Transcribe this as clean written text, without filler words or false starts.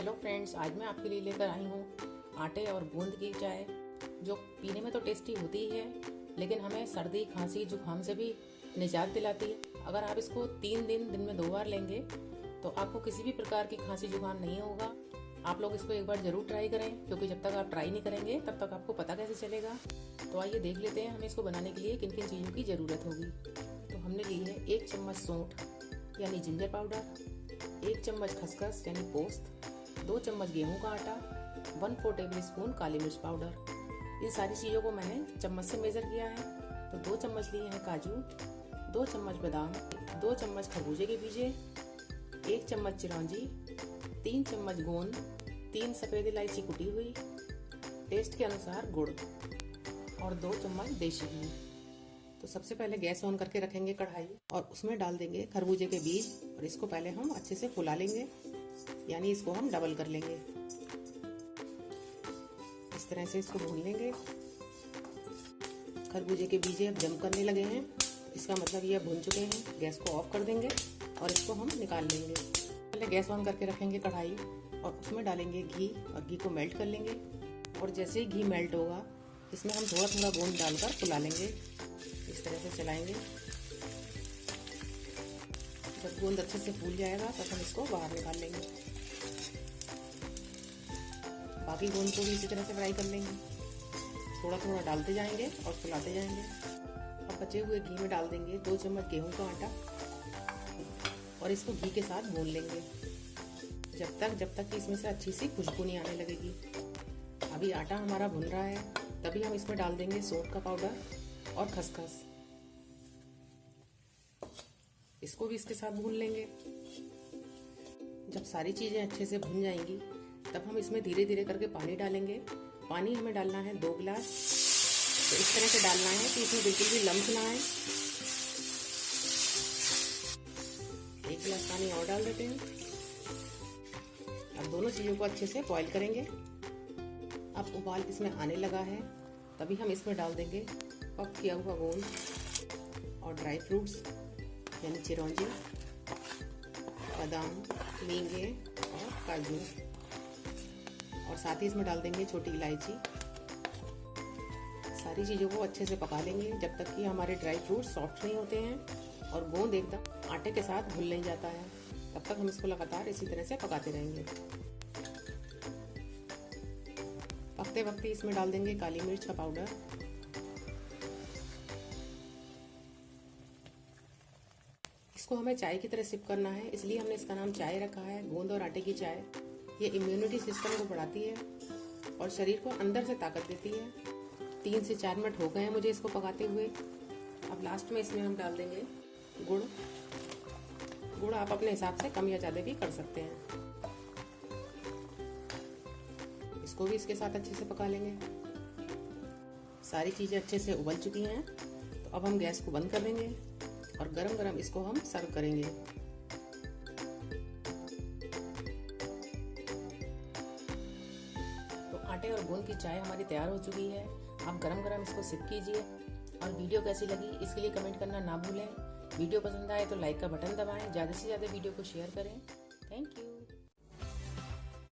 Hello friends, आज मैं आपके लिए लेकर आई हूँ आटे और गूंद की चाय, जो पीने में तो टेस्टी होती ही है, लेकिन हमें सर्दी खांसी जुकाम से भी निजात दिलाती है। अगर आप इसको 3 दिन में 2 बार लेंगे तो आपको किसी भी प्रकार की खांसी जुकाम नहीं होगा। आप लोग इसको एक बार जरूर ट्राई करें, क्योंकि जब तक आप ट्राई नहीं करेंगे तब तक आपको पता कैसे चलेगा। तो आइए देख लेते हैं हमें इसको बनाने के लिए किन किन चीज़ों की ज़रूरत होगी। तो हमने ली है 1 चम्मच सौंठ यानी जिंजर पाउडर, 1 चम्मच खसखस यानी पोस्त, 2 चम्मच गेहूं का आटा, 1/4 टेबल स्पून काली मिर्च पाउडर। इन सारी चीज़ों को मैंने चम्मच से मेज़र किया है। तो 2 चम्मच लिए हैं काजू, 2 चम्मच बादाम, 2 चम्मच खरबूजे के बीजे, 1 चम्मच चिरौंजी, 3 चम्मच गोंद, 3 सफ़ेद इलायची कुटी हुई, टेस्ट के अनुसार गुड़ और 2 चम्मच देसी घी। तो सबसे पहले गैस ऑन करके रखेंगे कढ़ाई और उसमें डाल देंगे खरबूजे के बीज और इसको पहले हम अच्छे से फुला लेंगे, यानी इसको हम डबल कर लेंगे। इस तरह से इसको भून लेंगे। खरबूजे के बीज अब जम करने लगे हैं, इसका मतलब ये भून चुके हैं। गैस को ऑफ कर देंगे और इसको हम निकाल लेंगे। पहले गैस ऑन करके रखेंगे कढ़ाई और उसमें डालेंगे घी और घी को मेल्ट कर लेंगे। और जैसे ही घी मेल्ट होगा इसमें हम थोड़ा थोड़ा गोंद डालकर फुला लेंगे। इस तरह से चलाएंगे। जब गोंद अच्छे से फूल जाएगा तब हम इसको बाहर निकाल लेंगे। बाकी गोंद को भी इसी तरह से फ्राई कर लेंगे। थोड़ा थोड़ा डालते जाएंगे और फुलाते जाएंगे। अब बचे हुए घी में डाल देंगे 2 चम्मच गेहूं का आटा और इसको घी के साथ भून लेंगे जब तक कि इसमें से अच्छी सी खुशबू नहीं आने लगेगी। अभी आटा हमारा भुन रहा है, तभी हम इसमें डाल देंगे सौंठ का पाउडर और खसखस। इसको भी इसके साथ भून लेंगे। जब सारी चीजें अच्छे से भुन जाएंगी तब हम इसमें धीरे धीरे करके पानी डालेंगे। पानी हमें डालना है 2 गिलास। तो इस तरह से डालना है कि इसमें बिल्कुल भी लम्स ना आए। 1 गिलास पानी और डाल देते हैं। अब दोनों चीजों को अच्छे से बॉईल करेंगे। अब उबाल इसमें आने लगा है, तभी हम इसमें डाल देंगे पक किया हुआ गोंद और ड्राई फ्रूट्स यानी चिरौंजी, बादाम, मींगे और काजू, और साथ ही इसमें डाल देंगे छोटी इलायची। सारी चीज़ों को अच्छे से पका लेंगे जब तक कि हमारे ड्राई फ्रूट्स सॉफ्ट नहीं होते हैं और गोंद एकदम आटे के साथ घुल नहीं जाता है। तब तक हम इसको लगातार इसी तरह से पकाते रहेंगे। पकते वक्त इसमें डाल देंगे काली मिर्च का पाउडर। इसको हमें चाय की तरह सिप करना है, इसलिए हमने इसका नाम चाय रखा है, गोंद और आटे की चाय। ये इम्यूनिटी सिस्टम को बढ़ाती है और शरीर को अंदर से ताकत देती है। 3 से 4 मिनट हो गए हैं मुझे इसको पकाते हुए। अब लास्ट में इसमें हम डाल देंगे गुड़। गुड़ आप अपने हिसाब से कम या ज़्यादा भी कर सकते हैं। इसको भी इसके साथ अच्छे से पका लेंगे। सारी चीज़ें अच्छे से उबल चुकी हैं, तो अब हम गैस को बंद कर देंगे और गरम गरम इसको हम सर्व करेंगे। तो आटे और गोंद की चाय हमारी तैयार हो चुकी है। आप गरम गरम इसको सिप कीजिए और वीडियो कैसी लगी इसके लिए कमेंट करना ना भूलें। वीडियो पसंद आए तो लाइक का बटन दबाएं, ज़्यादा से ज़्यादा वीडियो को शेयर करें। Thank you.